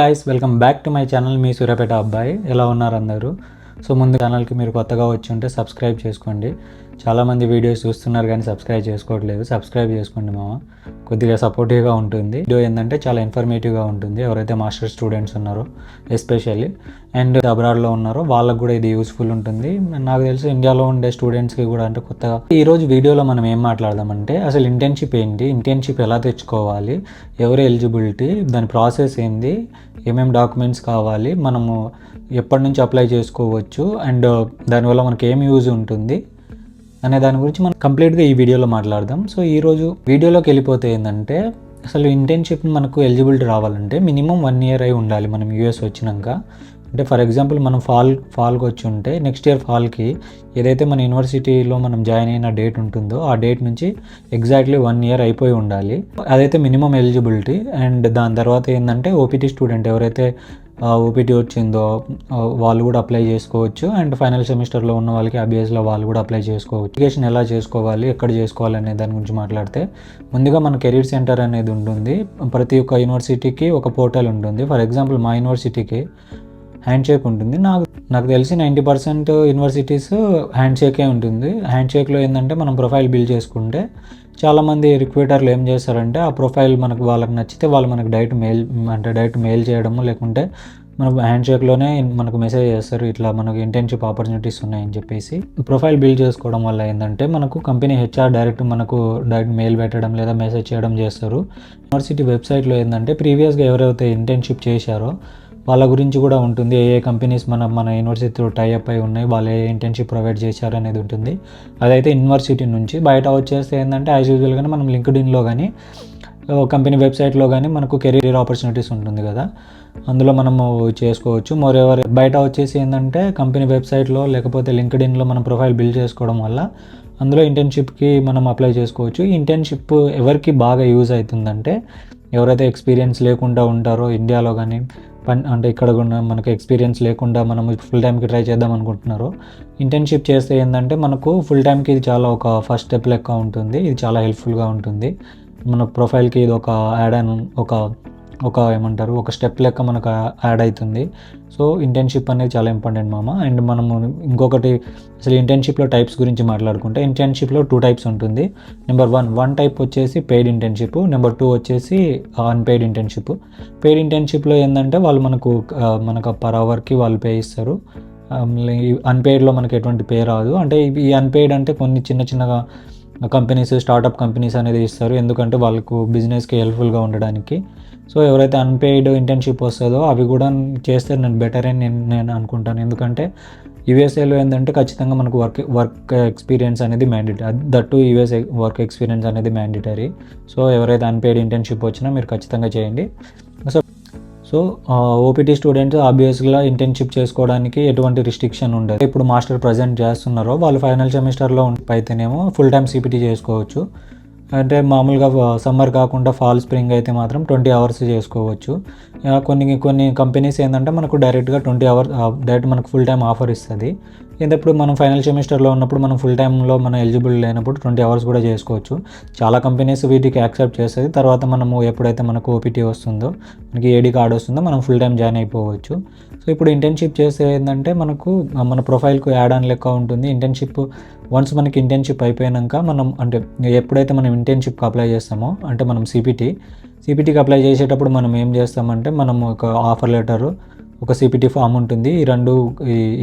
Guys welcome back to my channel. మీ సూర్యాపేట అబ్బాయి. ఎలా ఉన్నారు అందరూ? సో ముందు ఛానల్కి మీరు కొత్తగా వచ్చి ఉంటే సబ్స్క్రైబ్ చేసుకోండి. చాలామంది వీడియోస్ చూస్తున్నారు కానీ సబ్స్క్రైబ్ చేసుకోవట్లేదు. సబ్స్క్రైబ్ చేసుకోండి మామ, కొద్దిగా సపోర్టివ్గా ఉంటుంది. వీడియో ఏంటంటే చాలా ఇన్ఫర్మేటివ్గా ఉంటుంది. ఎవరైతే మాస్టర్ స్టూడెంట్స్ ఉన్నారో ఎస్పెషల్లీ అండ్ అబ్రాడ్లో ఉన్నారో వాళ్ళకు కూడా ఇది యూస్ఫుల్ ఉంటుంది. నాకు తెలిసి ఇండియాలో ఉండే స్టూడెంట్స్కి కూడా అంటే కొత్తగా. ఈరోజు వీడియోలో మనం ఏం మాట్లాడదామంటే అసలు ఇంటర్న్షిప్ ఏంటి, ఇంటర్న్షిప్ ఎలా తెచ్చుకోవాలి, ఎవరు ఎలిజిబిలిటీ, దాని ప్రాసెస్ ఏంది, ఏమేమి డాక్యుమెంట్స్ కావాలి, మనము ఎప్పటి నుంచి అప్లై చేసుకోవచ్చు అండ్ దానివల్ల మనకి ఏం యూజ్ ఉంటుంది అనే దాని గురించి మనం కంప్లీట్గా ఈ వీడియోలో మాట్లాడదాం. సో ఈరోజు వీడియోలోకి వెళ్ళిపోతే ఏంటంటే అసలు ఇంటర్న్షిప్ మనకు ఎలిజిబిలిటీ రావాలంటే మినిమం 1 year అయి ఉండాలి. మనం యూఎస్ వచ్చినాక అంటే ఫర్ ఎగ్జాంపుల్ మనం ఫాల్కి వచ్చి ఉంటే నెక్స్ట్ ఇయర్ ఫాల్కి ఏదైతే మన యూనివర్సిటీలో మనం జాయిన్ అయిన డేట్ ఉంటుందో ఆ డేట్ నుంచి ఎగ్జాక్ట్లీ 1 year అయిపోయి ఉండాలి. అదైతే మినిమం ఎలిజిబిలిటీ. అండ్ దాని తర్వాత ఏంటంటే ఓపీటీ స్టూడెంట్ ఎవరైతే ఓపీటీ వచ్చిందో వాళ్ళు కూడా అప్లై చేసుకోవచ్చు. అండ్ ఫైనల్ సెమిస్టర్లో ఉన్న వాళ్ళకి అబియస్లో వాళ్ళు కూడా అప్లై చేసుకోవచ్చు. అప్లికేషన్ ఎలా చేసుకోవాలి, ఎక్కడ చేసుకోవాలి అనే దాని గురించి మాట్లాడితే ముందుగా మన కెరీర్ సెంటర్ అనేది ఉంటుంది. ప్రతి ఒక్క యూనివర్సిటీకి ఒక పోర్టల్ ఉంటుంది. ఫర్ ఎగ్జాంపుల్ మా యూనివర్సిటీకి హ్యాండ్ షేక్ ఉంటుంది. నాకు తెలిసి 90% యూనివర్సిటీస్ హ్యాండ్ షేకే ఉంటుంది. హ్యాండ్ షేక్లో ఏంటంటే మనం ప్రొఫైల్ బిల్డ్ చేసుకుంటే చాలామంది రిక్రూటర్లు ఏం చేస్తారంటే ఆ ప్రొఫైల్ మనకు వాళ్ళకి నచ్చితే వాళ్ళు మనకు డైరెక్ట్ మెయిల్ చేయడము, లేకుంటే మనకు హ్యాండ్ షేక్లోనే మనకు మెసేజ్ చేస్తారు, ఇట్లా మనకు ఇంటర్న్షిప్ ఆపర్చునిటీస్ ఉన్నాయని చెప్పేసి. ప్రొఫైల్ బిల్డ్ చేసుకోవడం వల్ల ఏంటంటే మనకు కంపెనీ హెచ్ఆర్ డైరెక్ట్ మెయిల్ పెట్టడం లేదా మెసేజ్ చేయడం చేస్తారు. యూనివర్సిటీ వెబ్సైట్లో ఏంటంటే ప్రీవియస్గా ఎవరైతే ఇంటర్న్షిప్ చేశారో వాళ్ళ గురించి కూడా ఉంటుంది. ఏ కంపెనీస్ మన యూనివర్సిటీతో టైఅప్ అయి ఉన్నాయి, వాళ్ళు ఏ ఇంటర్న్షిప్ ప్రొవైడ్ చేశారు అనేది ఉంటుంది. అదైతే యూనివర్సిటీ నుంచి. బయట వచ్చేస్తే ఏంటంటే యాజ్ యూజువల్గానే మనం లింక్డ్ఇన్లో కానీ కంపెనీ వెబ్సైట్లో కానీ మనకు కెరీర్ ఆపర్చునిటీస్ ఉంటుంది కదా, అందులో మనము చేసుకోవచ్చు. మోరెవర్ బయట వచ్చేసి ఏంటంటే కంపెనీ వెబ్సైట్లో లేకపోతే లింక్డ్ఇన్లో మనం ప్రొఫైల్ బిల్డ్ చేసుకోవడం వల్ల అందులో ఇంటర్న్షిప్కి మనం అప్లై చేసుకోవచ్చు. ఈ ఇంటర్న్షిప్ ఎవరికి బాగా యూజ్ అవుతుందంటే ఎవరైతే ఎక్స్పీరియన్స్ లేకుండా ఉంటారో ఇండియాలో కానీ అంటే ఇక్కడ కూడా మనకు ఎక్స్పీరియన్స్ లేకుండా మనము ఫుల్ టైంకి ట్రై చేద్దాం అనుకుంటున్నారో ఇంటర్న్షిప్ చేస్తే ఏంటంటే మనకు ఫుల్ టైంకి ఇది చాలా ఒక ఫస్ట్ స్టెప్ లెక్క ఉంటుంది. ఇది చాలా హెల్ప్ఫుల్గా ఉంటుంది. మన ప్రొఫైల్కి ఇది ఒక యాడ్ ఆన్ ఒక స్టెప్ లెక్క మనకు యాడ్ అవుతుంది. సో ఇంటర్న్షిప్ అనేది చాలా ఇంపార్టెంట్ మామ. అండ్ మనము ఇంకొకటి అసలు ఇంటర్న్షిప్లో టైప్స్ గురించి మాట్లాడుకుంటే ఇంటర్న్షిప్లో 2 types ఉంటుంది. నెంబర్ 1 టైప్ వచ్చేసి పెయిడ్ ఇంటర్న్షిప్, నెంబర్ 2 వచ్చేసి అన్పెయిడ్ ఇంటర్న్షిప్. పెయిడ్ ఇంటర్న్షిప్లో ఏంటంటే వాళ్ళు మనకు పర్ అవర్కి వాళ్ళు పే ఇస్తారు. అన్పెయిడ్లో మనకి ఎటువంటి పే రాదు. అంటే ఈ అన్పెయిడ్ అంటే కొన్ని చిన్నగా కంపెనీస్, స్టార్టప్ కంపెనీస్ అనేది ఇస్తారు, ఎందుకంటే వాళ్ళకు బిజినెస్కి హెల్ప్ఫుల్గా ఉండడానికి. సో ఎవరైతే అన్పెయిడ్ ఇంటర్న్షిప్ వస్తుందో అవి కూడా చేస్తే నేను బెటర్ అని నేను అనుకుంటాను. ఎందుకంటే యూఎస్ఏలో ఏంటంటే ఖచ్చితంగా మనకు వర్క్ ఎక్స్పీరియన్స్ అనేది mandatory. That USA work experience అనేది మ్యాండేటరీ. సో ఎవరైతే అన్పెయిడ్ ఇంటర్న్షిప్ వచ్చినా మీరు ఖచ్చితంగా చేయండి. సో ఓపీటీ స్టూడెంట్స్ ఆబ్వియస్గా ఇంటర్న్షిప్ చేసుకోవడానికి ఎటువంటి రిస్ట్రిక్షన్ ఉండదు. ఇప్పుడు మాస్టర్ ప్రజెంట్ చేస్తున్నారో వాళ్ళు ఫైనల్ సెమిస్టర్లో అయితేనేమో ఫుల్ టైం సిపిటీ చేసుకోవచ్చు. అంటే మామూలుగా సమ్మర్ కాకుండా ఫాల్, స్ప్రింగ్ అయితే మాత్రం 20 hours చేసుకోవచ్చు. కొన్ని కంపెనీస్ ఏంటంటే మనకు డైరెక్ట్గా 20 hours డైరెక్ట్ మనకు ఫుల్ టైం ఆఫర్ ఇస్తుంది. ఇప్పుడు మనం ఫైనల్ సెమిస్టర్లో ఉన్నప్పుడు మనం ఫుల్ టైంలో మనం ఎలిజిబుల్ లేనప్పుడు 20 hours కూడా చేసుకోవచ్చు. చాలా కంపెనీస్ వీటికి యాక్సెప్ట్ చేస్తుంది. తర్వాత మనము ఎప్పుడైతే మనకు ఓపీటీ వస్తుందో, మనకి ఏడీ కార్డ్ వస్తుందో మనం ఫుల్ టైం జాయిన్ అయిపోవచ్చు. సో ఇప్పుడు ఇంటర్న్షిప్ చేస్తే ఏంటంటే మనకు మన ప్రొఫైల్కు యాడ్ ఆన్ లెక్క ఉంటుంది. ఇంటర్న్షిప్ వన్స్ మనకి ఇంటర్న్షిప్ అయిపోయాక మనం అంటే ఎప్పుడైతే మనం ఇంటర్న్షిప్కి అప్లై చేస్తామో అంటే మనం సిపిటీకి అప్లై చేసేటప్పుడు మనం ఏం చేస్తామంటే మనం ఒక ఆఫర్ లెటరు, ఒక సిపిటీ ఫామ్ ఉంటుంది.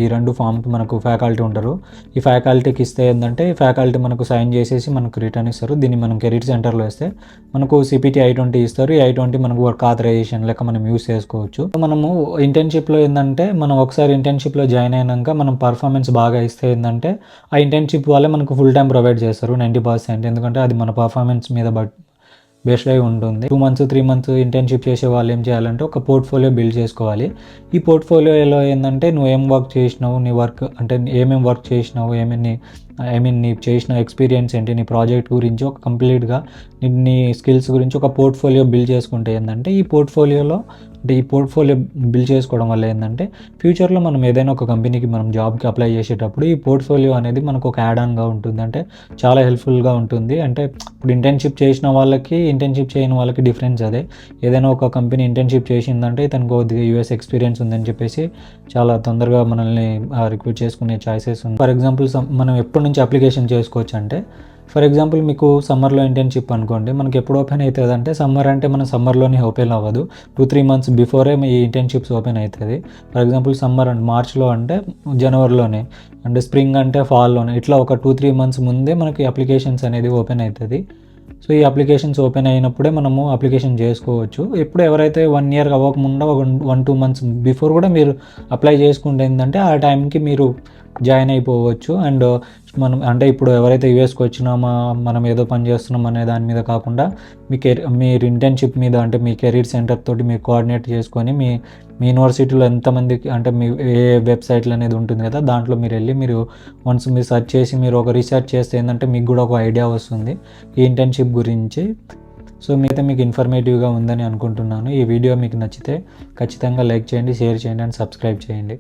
ఈ రెండు ఫామ్ మనకు ఫ్యాకల్టీ ఉంటారు. ఈ ఫ్యాకల్టీకి ఇస్తే ఏంటంటే ఫ్యాకల్టీ మనకు సైన్ చేసేసి మనకు రిటర్న్ ఇస్తారు. దీన్ని మనం కెరీర్ సెంటర్లో వేస్తే మనకు సిపిటీ I-20 ఇస్తారు. ఈ I-20 మనకు వర్క్ ఆథరైజేషన్ లెక్క మనం యూస్ చేసుకోవచ్చు. మనము ఇంటర్న్షిప్లో ఏంటంటే మనం ఒకసారి ఇంటర్న్షిప్లో జాయిన్ అయినాక మనం పర్ఫార్మెన్స్ బాగా ఇస్తే ఏంటంటే ఆ ఇంటర్న్షిప్ వాళ్ళే మనకు ఫుల్ టైం ప్రొవైడ్ చేస్తారు 90%. ఎందుకంటే అది మన పర్ఫార్మెన్స్ మీద బేస్డ్ అయి ఉంటుంది. 2 months 3 months ఇంటర్న్షిప్ చేసే వాళ్ళు ఏం చేయాలంటే ఒక పోర్ట్ఫోలియో బిల్డ్ చేసుకోవాలి. ఈ పోర్ట్ఫోలియోలో ఏంటంటే నువ్వు ఏం వర్క్ చేసినావు, నీ వర్క్ అంటే ఏమేమి వర్క్ చేసినావు, నీ చేసిన ఎక్స్పీరియన్స్ ఏంటి, నీ ప్రాజెక్ట్ గురించి ఒక కంప్లీట్గా నీ స్కిల్స్ గురించి ఒక పోర్ట్ఫోలియో బిల్డ్ చేసుకుంటే ఏంటంటే ఈ పోర్ట్ఫోలియోలో అంటే ఈ పోర్ట్ఫోలియో బిల్డ్ చేసుకోవడం వల్ల ఏంటంటే ఫ్యూచర్లో మనం ఏదైనా ఒక కంపెనీకి మనం జాబ్కి అప్లై చేసేటప్పుడు ఈ పోర్ట్ఫోలియో అనేది మనకు ఒక యాడ్ ఆన్గా ఉంటుంది, అంటే చాలా హెల్ప్ఫుల్గా ఉంటుంది. అంటే ఇప్పుడు ఇంటర్న్షిప్ చేసిన వాళ్ళకి ఇంటర్న్షిప్ చేయని వాళ్ళకి డిఫరెన్స్ అదే. ఏదైనా ఒక కంపెనీ ఇంటర్న్షిప్ చేసిందంటే ఇతను కొద్దిగా యూఎస్ ఎక్స్పీరియన్స్ ఉందని చెప్పేసి చాలా తొందరగా మనల్ని రిక్రూట్ చేసుకునే ఛాయిసెస్ ఉంది. ఫర్ ఎగ్జాంపుల్ మనం ఎప్పటి నుంచి అప్లికేషన్ చేసుకోవచ్చు అంటే, ఫర్ ఎగ్జాంపుల్ మీకు సమ్మర్లో ఇంటర్న్షిప్ అనుకోండి, మనకి ఎప్పుడు ఓపెన్ అవుతుంది అంటే సమ్మర్ అంటే మన సమ్మర్లోనే ఓపెన్ అవ్వదు, 2-3 months బిఫోరే మీ ఇంటర్న్షిప్స్ ఓపెన్ అవుతుంది. ఫర్ ఎగ్జాంపుల్ సమ్మర్ అంటే మార్చ్లో అంటే జనవరిలోనే, అంటే స్ప్రింగ్ అంటే ఫాల్లోనే, ఇట్లా ఒక 2-3 months ముందే మనకి అప్లికేషన్స్ అనేది ఓపెన్ అవుతుంది. సో ఈ అప్లికేషన్స్ ఓపెన్ అయినప్పుడే మనము అప్లికేషన్ చేసుకోవచ్చు. ఎప్పుడు ఎవరైతే 1 year అవ్వకముందు 1-2 months బిఫోర్ కూడా మీరు అప్లై చేసుకుంటే ఏంటంటే ఆ టైంకి మీరు జాయిన్ అయిపోవచ్చు. అండ్ మనం అంటే ఇప్పుడు ఎవరైతే యూఎస్కి వచ్చినామా మనం ఏదో పని చేస్తున్నాం అనే దాని మీద కాకుండా మీరు ఇంటర్న్షిప్ మీద, అంటే మీ కెరీర్ సెంటర్ తోటి మీరు కోఆర్డినేట్ చేసుకొని మీ యూనివర్సిటీలో ఎంతమందికి, అంటే మీ ఏ వెబ్సైట్లు అనేది ఉంటుంది కదా, దాంట్లో మీరు వెళ్ళి మీరు వన్స్ మీరు సెర్చ్ చేసి మీరు ఒక రీసెర్చ్ చేస్తే ఏంటంటే మీకు కూడా ఒక ఐడియా వస్తుంది ఈ ఇంటర్న్షిప్ గురించి. సో మీరైతే మీకు ఇన్ఫర్మేటివ్గా ఉందని అనుకుంటున్నాను. ఈ వీడియో మీకు నచ్చితే ఖచ్చితంగా లైక్ చేయండి, షేర్ చేయండి అండ్ సబ్స్క్రైబ్ చేయండి.